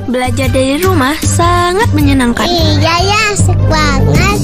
Belajar dari rumah sangat menyenangkan. Iya ya, asik banget.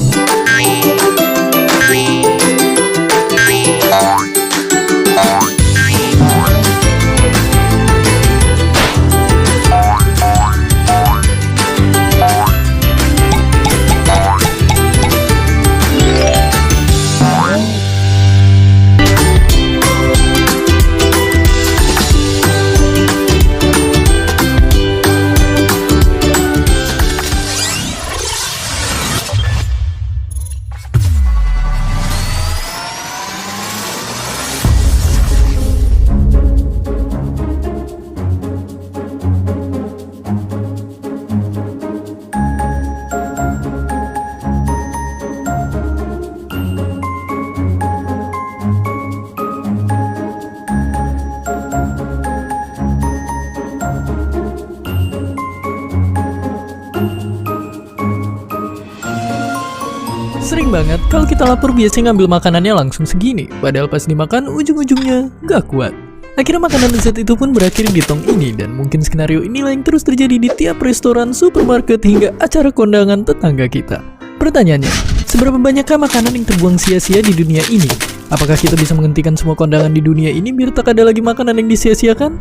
Sering banget kalau kita lapar biasanya ngambil makanannya langsung segini, padahal pas dimakan ujung-ujungnya gak kuat. Akhirnya makanan lezat itu pun berakhir di tong ini, dan mungkin skenario inilah yang terus terjadi di tiap restoran, supermarket, hingga acara kondangan tetangga kita. Pertanyaannya, seberapa banyakkah makanan yang terbuang sia-sia di dunia ini? Apakah kita bisa menghentikan semua kondangan di dunia ini biar tak ada lagi makanan yang disia-siakan?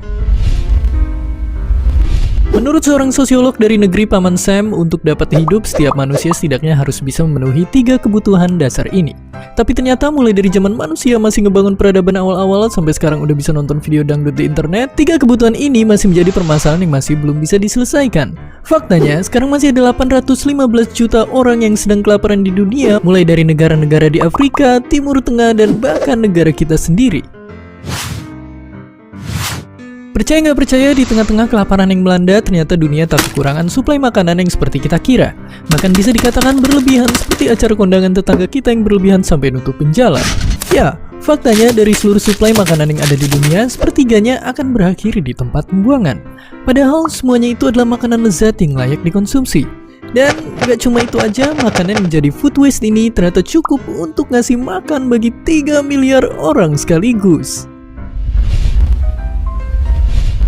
Menurut seorang sosiolog dari negeri Paman Sam, untuk dapat hidup, setiap manusia setidaknya harus bisa memenuhi 3 kebutuhan dasar ini. Tapi ternyata mulai dari zaman manusia masih ngebangun peradaban awal-awal sampai sekarang udah bisa nonton video dangdut di internet, 3 kebutuhan ini masih menjadi permasalahan yang masih belum bisa diselesaikan. Faktanya, sekarang masih ada 815 juta orang yang sedang kelaparan di dunia, mulai dari negara-negara di Afrika, Timur Tengah, dan bahkan negara kita sendiri. Percaya nggak percaya, di tengah-tengah kelaparan yang melanda, ternyata dunia tak kekurangan suplai makanan yang seperti kita kira. Bahkan bisa dikatakan berlebihan, seperti acara kondangan tetangga kita yang berlebihan sampai nutupin jalan. Ya, faktanya dari seluruh suplai makanan yang ada di dunia, sepertiganya akan berakhir di tempat pembuangan. Padahal semuanya itu adalah makanan lezat yang layak dikonsumsi. Dan gak cuma itu aja, makanan yang menjadi food waste ini ternyata cukup untuk ngasih makan bagi 3 miliar orang sekaligus.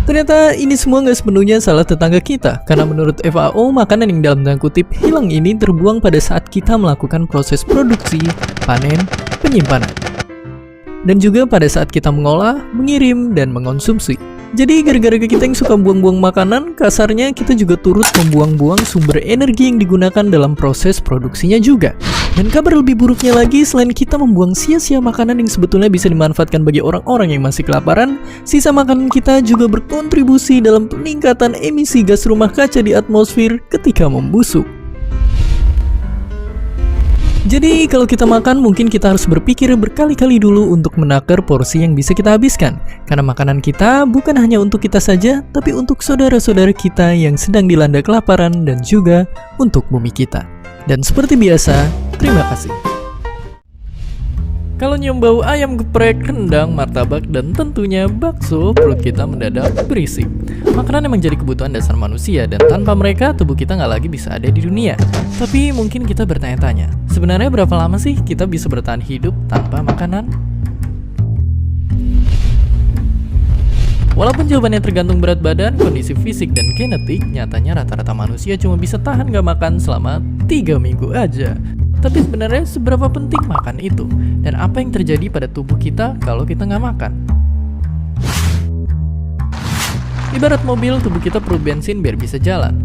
Ternyata ini semua nggak sepenuhnya salah tetangga kita, karena menurut FAO, makanan yang dalam tanda kutip hilang ini terbuang pada saat kita melakukan proses produksi, panen, penyimpanan, dan juga pada saat kita mengolah, mengirim, dan mengonsumsi. Jadi gara-gara kita yang suka buang-buang makanan, kasarnya kita juga turut membuang-buang sumber energi yang digunakan dalam proses produksinya juga. Dan kabar lebih buruknya lagi, selain kita membuang sia-sia makanan yang sebetulnya bisa dimanfaatkan bagi orang-orang yang masih kelaparan, sisa makanan kita juga berkontribusi dalam peningkatan emisi gas rumah kaca di atmosfer ketika membusuk. Jadi kalau kita makan, mungkin kita harus berpikir berkali-kali dulu untuk menakar porsi yang bisa kita habiskan. Karena makanan kita bukan hanya untuk kita saja, tapi untuk saudara-saudara kita yang sedang dilanda kelaparan dan juga untuk bumi kita. Dan seperti biasa, terima kasih. Kalau nyium bau ayam geprek, rendang, martabak, dan tentunya bakso, perut kita mendadak berisik. Makanan emang jadi kebutuhan dasar manusia, dan tanpa mereka tubuh kita nggak lagi bisa ada di dunia. Tapi mungkin kita bertanya-tanya, sebenarnya berapa lama sih kita bisa bertahan hidup tanpa makanan? Walaupun jawabannya tergantung berat badan, kondisi fisik, dan genetik, nyatanya rata-rata manusia cuma bisa tahan gak makan selama 3 minggu aja. Tapi sebenarnya seberapa penting makan itu? Dan apa yang terjadi pada tubuh kita kalau kita nggak makan? Ibarat mobil, tubuh kita perlu bensin biar bisa jalan.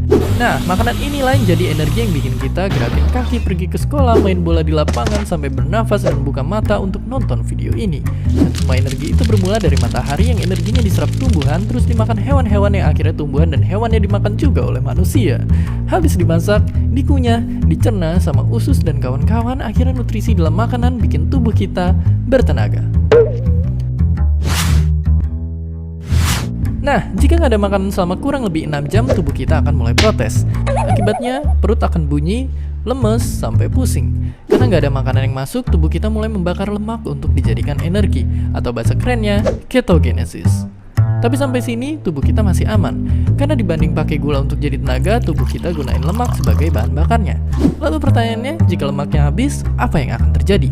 Nah, makanan inilah yang jadi energi yang bikin kita gerakin kaki pergi ke sekolah, main bola di lapangan, sampai bernafas dan buka mata untuk nonton video ini. Dan semua energi itu bermula dari matahari yang energinya diserap tumbuhan, terus dimakan hewan-hewan yang akhirnya tumbuhan dan hewannya dimakan juga oleh manusia. Habis dimasak, dikunyah, dicerna sama usus dan kawan-kawan, akhirnya nutrisi dalam makanan bikin tubuh kita bertenaga. Nah, jika nggak ada makanan selama kurang lebih 6 jam, tubuh kita akan mulai protes. Akibatnya, perut akan bunyi, lemes, sampai pusing. Karena nggak ada makanan yang masuk, tubuh kita mulai membakar lemak untuk dijadikan energi, atau bahasa kerennya, ketogenesis. Tapi sampai sini, tubuh kita masih aman. Karena dibanding pakai gula untuk jadi tenaga, tubuh kita gunain lemak sebagai bahan bakarnya. Lalu pertanyaannya, jika lemaknya habis, apa yang akan terjadi?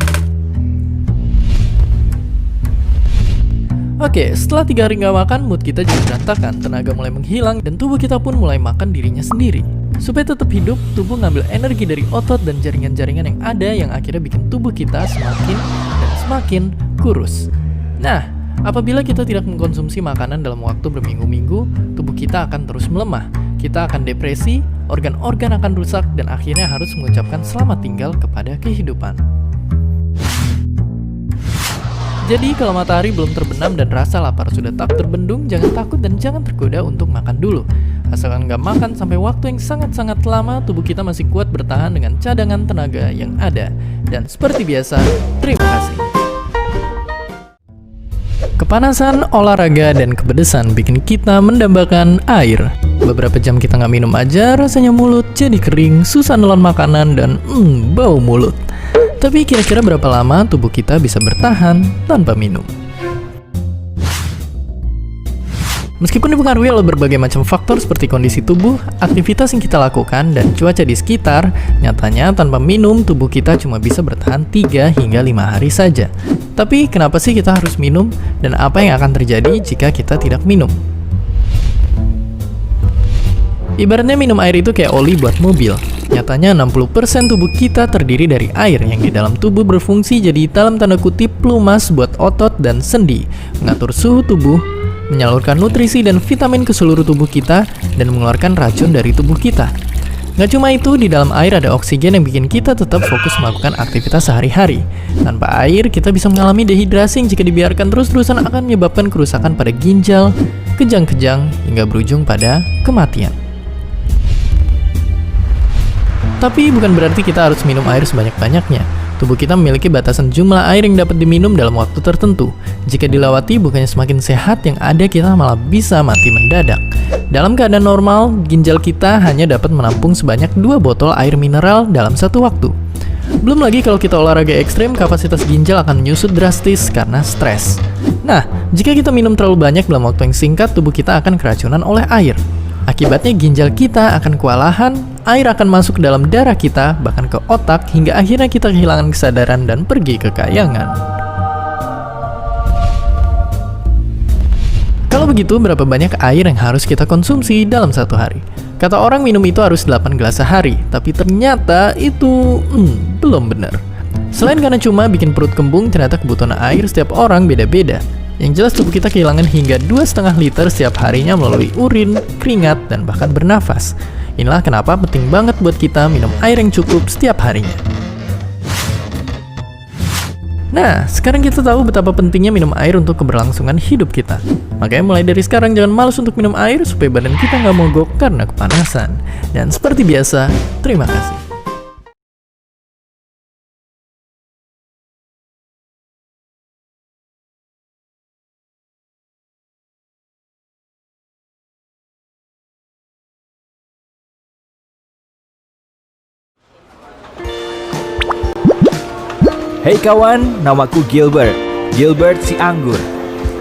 Oke, setelah 3 hari nggak makan, mood kita jadi berantakan, tenaga mulai menghilang, dan tubuh kita pun mulai makan dirinya sendiri. Supaya tetap hidup, tubuh ngambil energi dari otot dan jaringan-jaringan yang ada yang akhirnya bikin tubuh kita semakin dan semakin kurus. Nah, apabila kita tidak mengkonsumsi makanan dalam waktu berminggu-minggu, tubuh kita akan terus melemah. Kita akan depresi, organ-organ akan rusak, dan akhirnya harus mengucapkan selamat tinggal kepada kehidupan. Jadi kalau matahari belum terbenam dan rasa lapar sudah tak terbendung, jangan takut dan jangan tergoda untuk makan dulu. Asalkan nggak makan sampai waktu yang sangat-sangat lama, tubuh kita masih kuat bertahan dengan cadangan tenaga yang ada. Dan seperti biasa, terima kasih. Kepanasan, olahraga, dan kepedesan bikin kita mendambakan air. Beberapa jam kita nggak minum aja, rasanya mulut jadi kering, susah nelan makanan, dan bau mulut. Tapi kira-kira berapa lama tubuh kita bisa bertahan tanpa minum? Meskipun dipengaruhi oleh berbagai macam faktor seperti kondisi tubuh, aktivitas yang kita lakukan, dan cuaca di sekitar, nyatanya tanpa minum tubuh kita cuma bisa bertahan 3 hingga 5 hari saja. Tapi kenapa sih kita harus minum, dan apa yang akan terjadi jika kita tidak minum? Ibaratnya minum air itu kayak oli buat mobil. Nyatanya 60% tubuh kita terdiri dari air yang di dalam tubuh berfungsi jadi dalam tanda kutip pelumas buat otot dan sendi, mengatur suhu tubuh, menyalurkan nutrisi dan vitamin ke seluruh tubuh kita, dan mengeluarkan racun dari tubuh kita. Nggak cuma itu, di dalam air ada oksigen yang bikin kita tetap fokus melakukan aktivitas sehari-hari. Tanpa air, kita bisa mengalami dehidrasi yang jika dibiarkan terus-terusan akan menyebabkan kerusakan pada ginjal, kejang-kejang, hingga berujung pada kematian. Tapi bukan berarti kita harus minum air sebanyak-banyaknya. Tubuh kita memiliki batasan jumlah air yang dapat diminum dalam waktu tertentu. Jika dilewati, bukannya semakin sehat, yang ada kita malah bisa mati mendadak. Dalam keadaan normal, ginjal kita hanya dapat menampung sebanyak 2 botol air mineral dalam satu waktu. Belum lagi kalau kita olahraga ekstrim, kapasitas ginjal akan menyusut drastis karena stres. Nah, jika kita minum terlalu banyak dalam waktu yang singkat, tubuh kita akan keracunan oleh air. Akibatnya ginjal kita akan kewalahan, air akan masuk ke dalam darah kita, bahkan ke otak, hingga akhirnya kita kehilangan kesadaran dan pergi ke kayangan. Kalau begitu, berapa banyak air yang harus kita konsumsi dalam satu hari? Kata orang minum itu harus 8 gelas sehari, tapi ternyata itu belum benar. Selain karena cuma bikin perut kembung, ternyata kebutuhan air setiap orang beda-beda. Yang jelas tubuh kita kehilangan hingga 2,5 liter setiap harinya melalui urin, keringat, dan bahkan bernafas. Inilah kenapa penting banget buat kita minum air yang cukup setiap harinya. Nah, sekarang kita tahu betapa pentingnya minum air untuk keberlangsungan hidup kita. Makanya mulai dari sekarang jangan malas untuk minum air supaya badan kita nggak mogok karena kepanasan. Dan seperti biasa, terima kasih. Hey kawan, namaku Gilbert si anggur.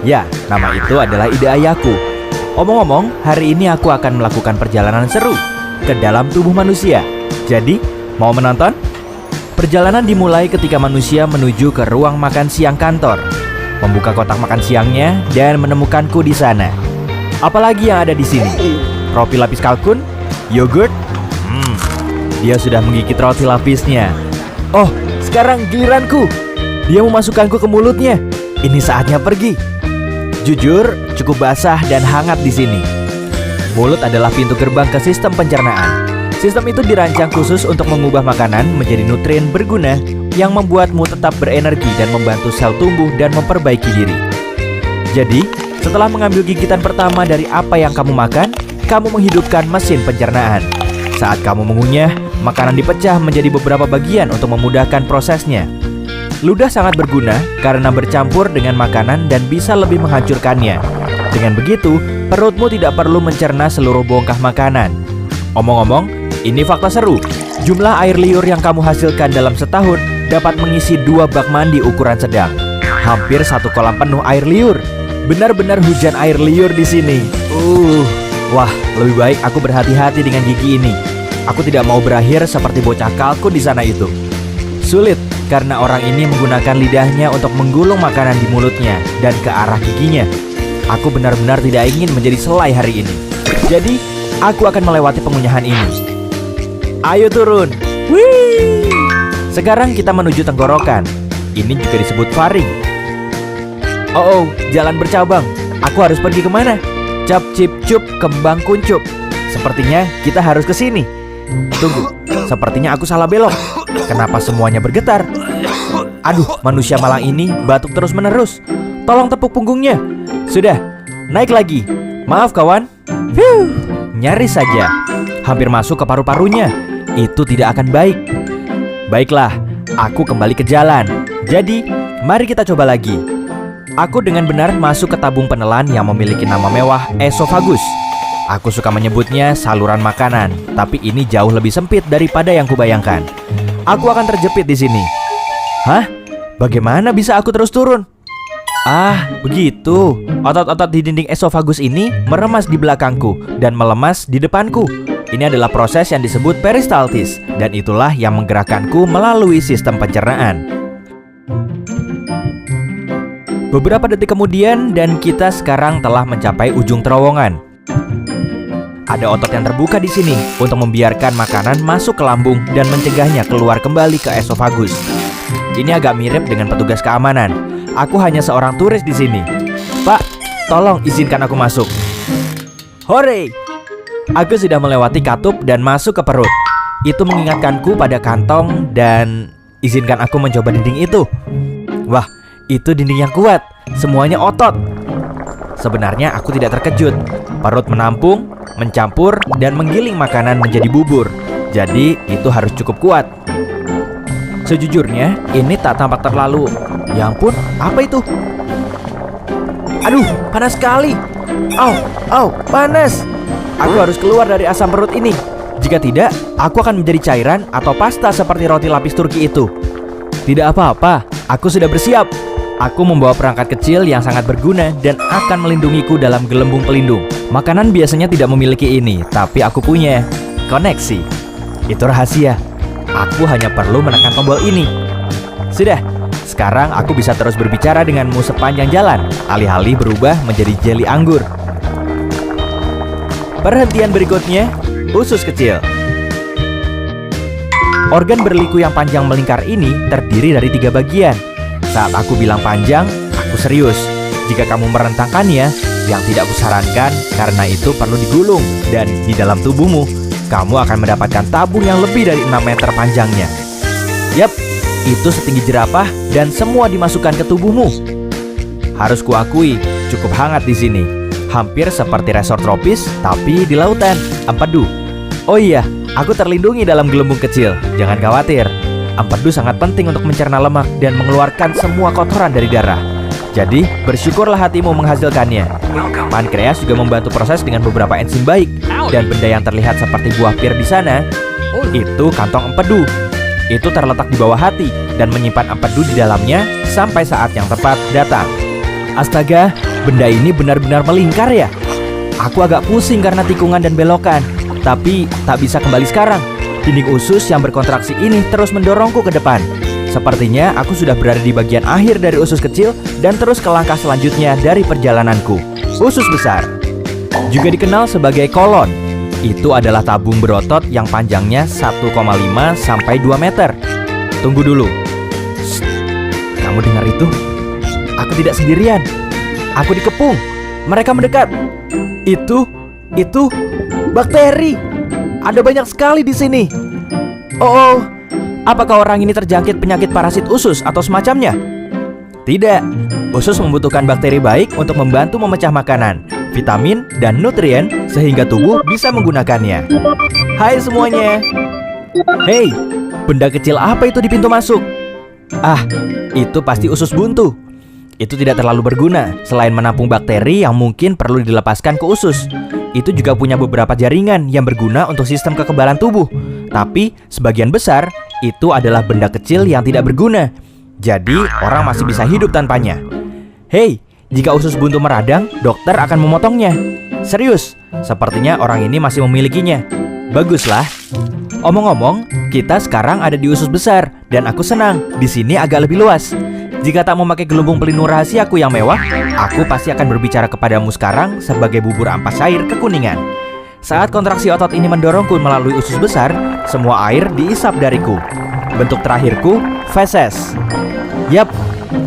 Ya, nama itu adalah ide ayahku. Omong-omong, hari ini aku akan melakukan perjalanan seru ke dalam tubuh manusia. Jadi, mau menonton? Perjalanan dimulai ketika manusia menuju ke ruang makan siang kantor, membuka kotak makan siangnya, dan menemukanku di sana. Apalagi yang ada di sini? Roti lapis kalkun? Yogurt? Dia sudah menggigit roti lapisnya. Oh, sekarang giliranku. Dia memasukkanku ke mulutnya. Ini saatnya pergi. Jujur, cukup basah dan hangat di sini. Mulut adalah pintu gerbang ke sistem pencernaan. Sistem itu dirancang khusus untuk mengubah makanan menjadi nutrien berguna yang membuatmu tetap berenergi dan membantu sel tumbuh dan memperbaiki diri. Jadi, setelah mengambil gigitan pertama dari apa yang kamu makan, kamu menghidupkan mesin pencernaan. Saat kamu mengunyah, makanan dipecah menjadi beberapa bagian untuk memudahkan prosesnya. Ludah sangat berguna karena bercampur dengan makanan dan bisa lebih menghancurkannya. Dengan begitu, perutmu tidak perlu mencerna seluruh bongkah makanan. Omong-omong, ini fakta seru. Jumlah air liur yang kamu hasilkan dalam setahun dapat mengisi 2 bak mandi ukuran sedang. Hampir 1 kolam penuh air liur. Benar-benar hujan air liur di sini. Wah, lebih baik aku berhati-hati dengan gigi ini. Aku tidak mau berakhir seperti bocah kalkun di sana itu. Sulit, karena orang ini menggunakan lidahnya untuk menggulung makanan di mulutnya dan ke arah giginya. Aku benar-benar tidak ingin menjadi selai hari ini. Jadi, aku akan melewati pengunyahan ini. Ayo turun. Wih! Sekarang kita menuju tenggorokan. Ini juga disebut faring. Oh, jalan bercabang. Aku harus pergi kemana? Cap cip cup kembang kuncup. Sepertinya kita harus ke sini. Tunggu, sepertinya aku salah belok. Kenapa semuanya bergetar? Aduh, manusia malang ini batuk terus-menerus. Tolong tepuk punggungnya. Sudah, naik lagi. Maaf kawan. Nyaris saja. Hampir masuk ke paru-parunya. Itu tidak akan baik. Baiklah, aku kembali ke jalan. Jadi, mari kita coba lagi. Aku dengan benar masuk ke tabung penelan yang memiliki nama mewah esofagus. Aku suka menyebutnya saluran makanan, tapi ini jauh lebih sempit daripada yang kubayangkan. Aku akan terjepit di sini. Hah? Bagaimana bisa aku terus turun? Ah, begitu. Otot-otot di dinding esofagus ini meremas di belakangku dan melemas di depanku. Ini adalah proses yang disebut peristaltis, dan itulah yang menggerakkanku melalui sistem pencernaan. Beberapa detik kemudian, dan kita sekarang telah mencapai ujung terowongan. Ada otot yang terbuka di sini untuk membiarkan makanan masuk ke lambung dan mencegahnya keluar kembali ke esofagus. Ini agak mirip dengan petugas keamanan. Aku hanya seorang turis di sini. Pak, tolong izinkan aku masuk. Hore! Aku sudah melewati katup dan masuk ke perut. Itu mengingatkanku pada kantong dan izinkan aku mencoba dinding itu. Wah, itu dinding yang kuat. Semuanya otot. Sebenarnya aku tidak terkejut. Perut menampung, mencampur, dan menggiling makanan menjadi bubur. Jadi itu harus cukup kuat. Sejujurnya, ini tak tampak terlalu. Ya ampun, apa itu? Aduh, panas sekali. Au, panas. Aku harus keluar dari asam perut ini. Jika tidak, aku akan menjadi cairan atau pasta seperti roti lapis Turki itu. Tidak apa-apa, aku sudah bersiap. Aku membawa perangkat kecil yang sangat berguna dan akan melindungiku dalam gelembung pelindung. Makanan biasanya tidak memiliki ini, tapi aku punya. Koneksi. Itu rahasia. Aku hanya perlu menekan tombol ini. Sudah, sekarang aku bisa terus berbicara denganmu sepanjang jalan, alih-alih berubah menjadi jeli anggur. Perhentian berikutnya, usus kecil. Organ berliku yang panjang melingkar ini terdiri dari 3 bagian. Saat aku bilang panjang, aku serius. Jika kamu merentangkannya, yang tidak kusarankan karena itu perlu digulung. Dan di dalam tubuhmu, kamu akan mendapatkan tabung yang lebih dari 6 meter panjangnya. Yap, itu setinggi jerapah dan semua dimasukkan ke tubuhmu. Harus kuakui, cukup hangat di sini. Hampir seperti resort tropis, tapi di lautan, empedu. Oh iya, aku terlindungi dalam gelembung kecil. Jangan khawatir. Empedu sangat penting untuk mencerna lemak dan mengeluarkan semua kotoran dari darah. Jadi, bersyukurlah hatimu menghasilkannya. Pankreas juga membantu proses dengan beberapa enzim baik. Dan benda yang terlihat seperti buah pir di sana, itu kantong empedu. Itu terletak di bawah hati dan menyimpan empedu di dalamnya sampai saat yang tepat datang. Astaga, benda ini benar-benar melingkar ya. Aku agak pusing karena tikungan dan belokan, tapi tak bisa kembali sekarang. Dinding usus yang berkontraksi ini terus mendorongku ke depan. Sepertinya aku sudah berada di bagian akhir dari usus kecil dan terus ke langkah selanjutnya dari perjalananku. Usus besar, juga dikenal sebagai kolon. Itu adalah tabung berotot yang panjangnya 1,5 sampai 2 meter. Tunggu dulu. Shh, kamu dengar itu? Aku tidak sendirian. Aku dikepung. Mereka mendekat. Itu bakteri. Ada banyak sekali di sini. Oh, apakah orang ini terjangkit penyakit parasit usus atau semacamnya? Tidak. Usus membutuhkan bakteri baik untuk membantu memecah makanan, vitamin, dan nutrien sehingga tubuh bisa menggunakannya. Hai semuanya. Hei, benda kecil apa itu di pintu masuk? Ah, itu pasti usus buntu. Itu tidak terlalu berguna selain menampung bakteri yang mungkin perlu dilepaskan ke usus. Itu juga punya beberapa jaringan yang berguna untuk sistem kekebalan tubuh. Tapi sebagian besar itu adalah benda kecil yang tidak berguna. Jadi orang masih bisa hidup tanpanya. Hei, jika usus buntu meradang, dokter akan memotongnya. Serius, sepertinya orang ini masih memilikinya. Baguslah. Omong-omong, kita sekarang ada di usus besar Dan aku senang, di sini agak lebih luas. Jika tak memakai gelembung pelindung rahasiaku yang mewah, aku pasti akan berbicara kepadamu sekarang sebagai bubur ampas air kekuningan. Saat kontraksi otot ini mendorongku melalui usus besar, semua air diisap dariku. Bentuk terakhirku, feses. Yap,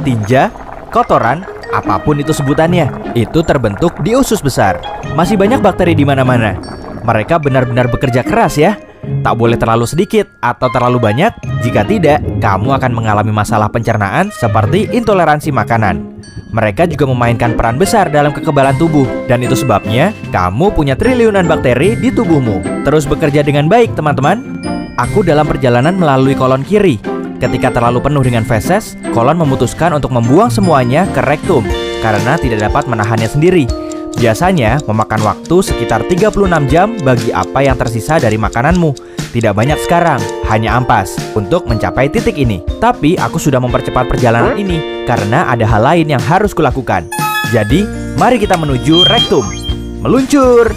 tinja, kotoran, apapun itu sebutannya, itu terbentuk di usus besar. Masih banyak bakteri di mana-mana. Mereka benar-benar bekerja keras ya. Tak boleh terlalu sedikit atau terlalu banyak. Jika tidak, kamu akan mengalami masalah pencernaan seperti intoleransi makanan. Mereka juga memainkan peran besar dalam kekebalan tubuh. Dan itu sebabnya kamu punya triliunan bakteri di tubuhmu. Terus bekerja dengan baik, teman-teman. Aku dalam perjalanan melalui kolon kiri. Ketika terlalu penuh dengan feses, kolon memutuskan untuk membuang semuanya ke rektum karena tidak dapat menahannya sendiri. Biasanya memakan waktu sekitar 36 jam bagi apa yang tersisa dari makananmu. Tidak banyak sekarang, hanya ampas untuk mencapai titik ini. Tapi aku sudah mempercepat perjalanan ini karena ada hal lain yang harus kulakukan. Jadi, mari kita menuju rektum. Meluncur!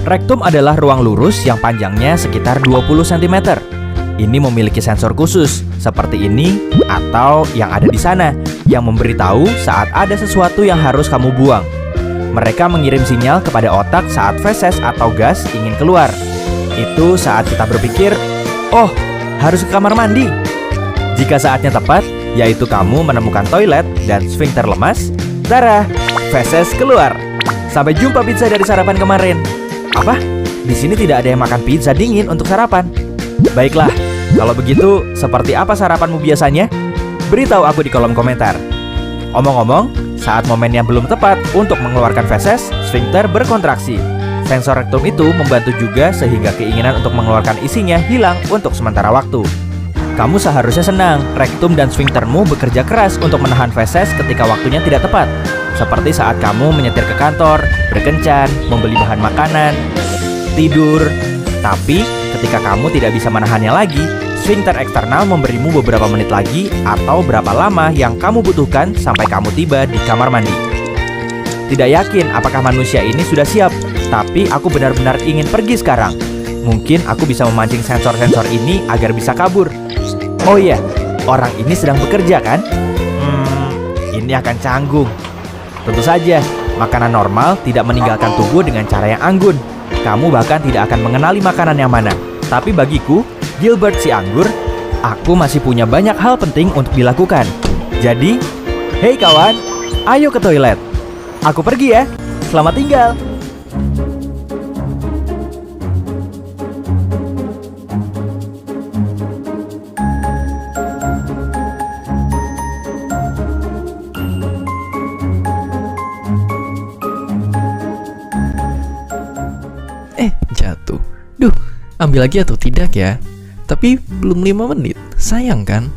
Rektum adalah ruang lurus yang panjangnya sekitar 20 cm. Ini memiliki sensor khusus, seperti ini atau yang ada di sana, yang memberitahu saat ada sesuatu yang harus kamu buang. Mereka mengirim sinyal kepada otak saat feses atau gas ingin keluar. Itu saat kita berpikir, oh, harus ke kamar mandi. Jika saatnya tepat, yaitu kamu menemukan toilet dan sfinkter lemas, darah, feses keluar. Sampai jumpa pizza dari sarapan kemarin. Apa? Di sini tidak ada yang makan pizza dingin untuk sarapan. Baiklah, kalau begitu, seperti apa sarapanmu biasanya? Beritahu aku di kolom komentar. Omong-omong, saat momennya belum tepat untuk mengeluarkan feses, sfinkter berkontraksi. Sensor rektum itu membantu juga sehingga keinginan untuk mengeluarkan isinya hilang untuk sementara waktu. Kamu seharusnya senang, rektum dan sfinktermu bekerja keras untuk menahan feses ketika waktunya tidak tepat. Seperti saat kamu menyetir ke kantor, berkencan, membeli bahan makanan, tidur. Tapi, ketika kamu tidak bisa menahannya lagi, sfinkter eksternal memberimu beberapa menit lagi atau berapa lama yang kamu butuhkan sampai kamu tiba di kamar mandi. Tidak yakin apakah manusia ini sudah siap, tapi aku benar-benar ingin pergi sekarang. Mungkin aku bisa memancing sensor-sensor ini agar bisa kabur. Oh iya, orang ini sedang bekerja kan? Ini akan canggung. Tentu saja, makanan normal tidak meninggalkan tubuh dengan cara yang anggun. Kamu bahkan tidak akan mengenali makanan yang mana. Tapi bagiku, Gilbert si anggur, aku masih punya banyak hal penting untuk dilakukan. Jadi, hei kawan, ayo ke toilet. Aku pergi ya. Selamat tinggal. Jatuh. Duh, ambil lagi atau tidak ya? Tapi belum 5 menit, sayang kan?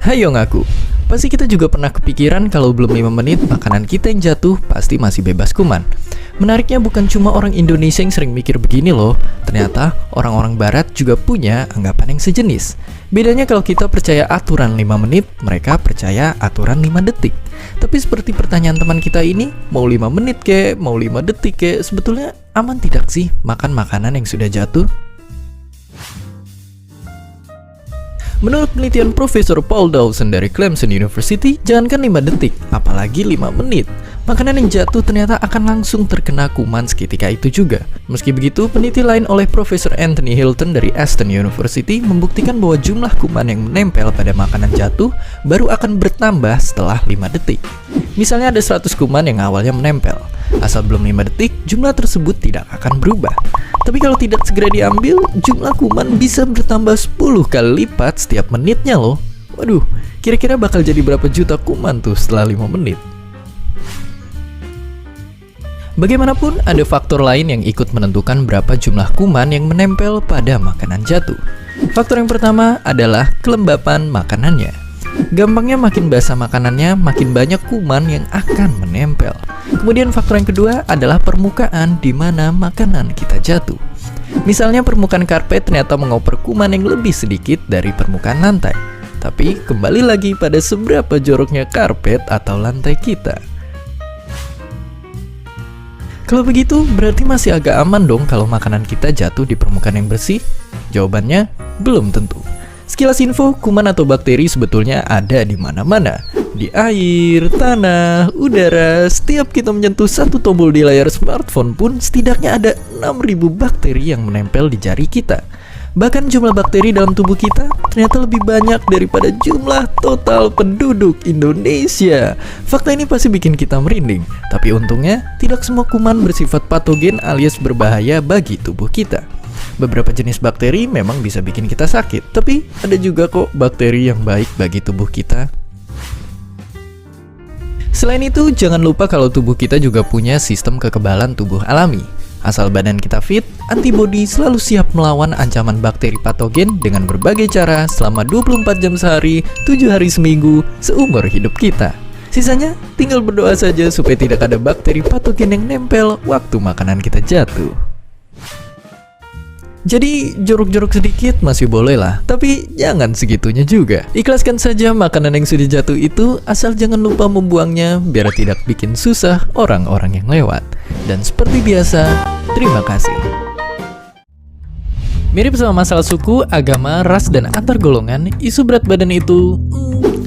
Hayo ngaku, pasti kita juga pernah kepikiran kalau belum 5 menit makanan kita yang jatuh pasti masih bebas kuman. Menariknya bukan cuma orang Indonesia yang sering mikir begini loh, ternyata orang-orang barat juga punya anggapan yang sejenis. Bedanya kalau kita percaya aturan 5 menit, mereka percaya aturan 5 detik. Tapi seperti pertanyaan teman kita ini, mau 5 menit kek, mau 5 detik kek, sebetulnya aman tidak sih makan makanan yang sudah jatuh? Menurut penelitian Profesor Paul Dawson dari Clemson University, jangankan 5 detik, apalagi 5 menit. Makanan yang jatuh ternyata akan langsung terkena kuman seketika itu juga. Meski begitu, peneliti lain oleh Profesor Anthony Hilton dari Aston University membuktikan bahwa jumlah kuman yang menempel pada makanan jatuh baru akan bertambah setelah 5 detik. Misalnya ada 100 kuman yang awalnya menempel. Asal belum 5 detik, jumlah tersebut tidak akan berubah. Tapi kalau tidak segera diambil, jumlah kuman bisa bertambah 10 kali lipat setiap menitnya loh. Waduh, kira-kira bakal jadi berapa juta kuman tuh setelah 5 menit? Bagaimanapun, ada faktor lain yang ikut menentukan berapa jumlah kuman yang menempel pada makanan jatuh. Faktor yang pertama adalah kelembapan makanannya. Gampangnya makin basah makanannya, makin banyak kuman yang akan menempel. Kemudian faktor yang kedua adalah permukaan di mana makanan kita jatuh. Misalnya permukaan karpet ternyata mengoper kuman yang lebih sedikit dari permukaan lantai. Tapi kembali lagi pada seberapa joroknya karpet atau lantai kita. Kalau begitu, berarti masih agak aman dong kalau makanan kita jatuh di permukaan yang bersih? Jawabannya, belum tentu. Sekilas info, kuman atau bakteri sebetulnya ada di mana-mana. Di air, tanah, udara, setiap kita menyentuh satu tombol di layar smartphone pun setidaknya ada 6.000 bakteri yang menempel di jari kita. Bahkan jumlah bakteri dalam tubuh kita ternyata lebih banyak daripada jumlah total penduduk Indonesia. Fakta ini pasti bikin kita merinding, tapi untungnya tidak semua kuman bersifat patogen alias berbahaya bagi tubuh kita. Beberapa jenis bakteri memang bisa bikin kita sakit, tapi ada juga kok bakteri yang baik bagi tubuh kita. Selain itu, jangan lupa kalau tubuh kita juga punya sistem kekebalan tubuh alami. Asal badan kita fit, antibodi selalu siap melawan ancaman bakteri patogen dengan berbagai cara selama 24 jam sehari, 7 hari seminggu, seumur hidup kita. Sisanya, tinggal berdoa saja supaya tidak ada bakteri patogen yang nempel waktu makanan kita jatuh. Jadi jorok-jorok sedikit masih boleh lah, tapi jangan segitunya juga. Ikhlaskan saja makanan yang sudah jatuh itu, asal jangan lupa membuangnya biar tidak bikin susah orang-orang yang lewat. Dan seperti biasa, terima kasih. Mirip sama masalah suku, agama, ras, dan antar golongan, isu berat badan itu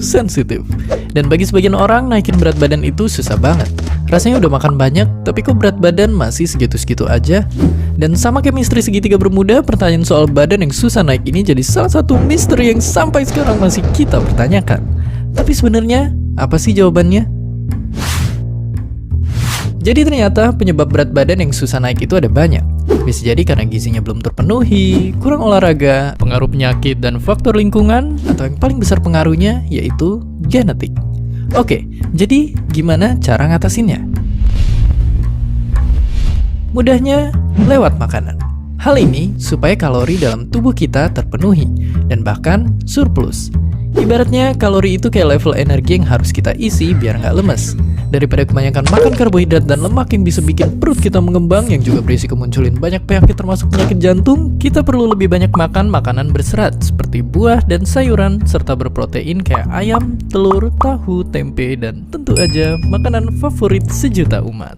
sensitif. Dan bagi sebagian orang, naikin berat badan itu susah banget. Rasanya udah makan banyak, tapi kok berat badan masih segitu-segitu aja? Dan sama kayak misteri segitiga bermuda, pertanyaan soal badan yang susah naik ini jadi salah satu misteri yang sampai sekarang masih kita pertanyakan. Tapi sebenarnya, apa sih jawabannya? Jadi ternyata penyebab berat badan yang susah naik itu ada banyak. Bisa jadi karena gizinya belum terpenuhi, kurang olahraga, pengaruh penyakit dan faktor lingkungan, atau yang paling besar pengaruhnya yaitu genetik. Oke, jadi gimana cara ngatasinnya? Mudahnya, lewat makanan. Hal ini supaya kalori dalam tubuh kita terpenuhi, dan bahkan surplus. Ibaratnya kalori itu kayak level energi yang harus kita isi biar nggak lemes. Daripada kebanyakan makan karbohidrat dan lemak yang bisa bikin perut kita mengembang yang juga berisiko munculin banyak penyakit termasuk penyakit jantung, kita perlu lebih banyak makan makanan berserat seperti buah dan sayuran serta berprotein kayak ayam, telur, tahu, tempe, dan tentu aja makanan favorit sejuta umat.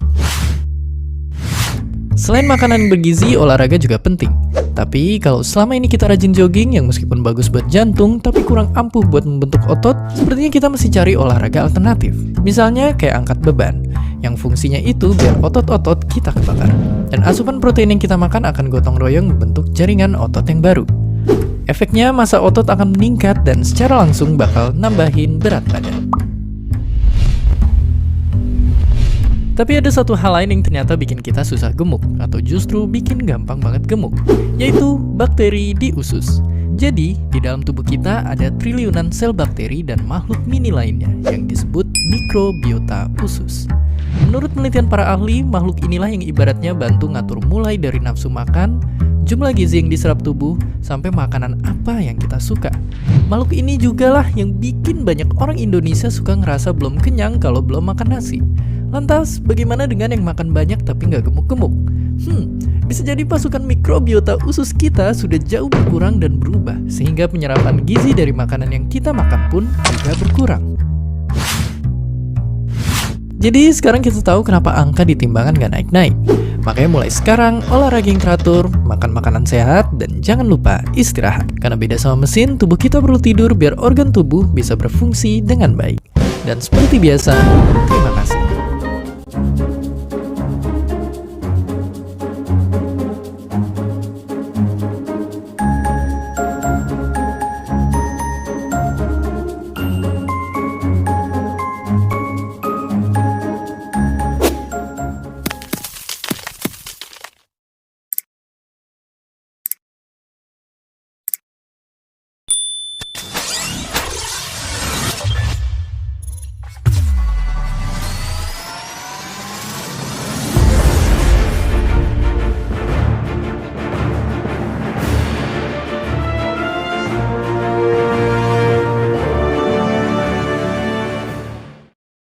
Selain makanan bergizi, olahraga juga penting. Tapi kalau selama ini kita rajin jogging yang meskipun bagus buat jantung tapi kurang ampuh buat membentuk otot, sepertinya kita mesti cari olahraga alternatif. Misalnya kayak angkat beban, yang fungsinya itu biar otot-otot kita kebakar. Dan asupan protein yang kita makan akan gotong royong membentuk jaringan otot yang baru. Efeknya massa otot akan meningkat dan secara langsung bakal nambahin berat badan. Tapi ada satu hal lain yang ternyata bikin kita susah gemuk, atau justru bikin gampang banget gemuk, yaitu bakteri di usus. Jadi, di dalam tubuh kita ada triliunan sel bakteri dan makhluk mini lainnya yang disebut mikrobiota usus. Menurut penelitian para ahli, makhluk inilah yang ibaratnya bantu ngatur mulai dari nafsu makan, jumlah gizi yang diserap tubuh, sampai makanan apa yang kita suka. Makhluk ini jugalah yang bikin banyak orang Indonesia suka ngerasa belum kenyang kalau belum makan nasi. Lantas, bagaimana dengan yang makan banyak tapi nggak gemuk-gemuk? Bisa jadi pasukan mikrobiota usus kita sudah jauh berkurang dan berubah, sehingga penyerapan gizi dari makanan yang kita makan pun juga berkurang. Jadi sekarang kita tahu kenapa angka di timbangan nggak naik-naik. Makanya mulai sekarang, olahraga yang teratur, makan makanan sehat, dan jangan lupa istirahat. Karena beda sama mesin, tubuh kita perlu tidur biar organ tubuh bisa berfungsi dengan baik. Dan seperti biasa, terima kasih.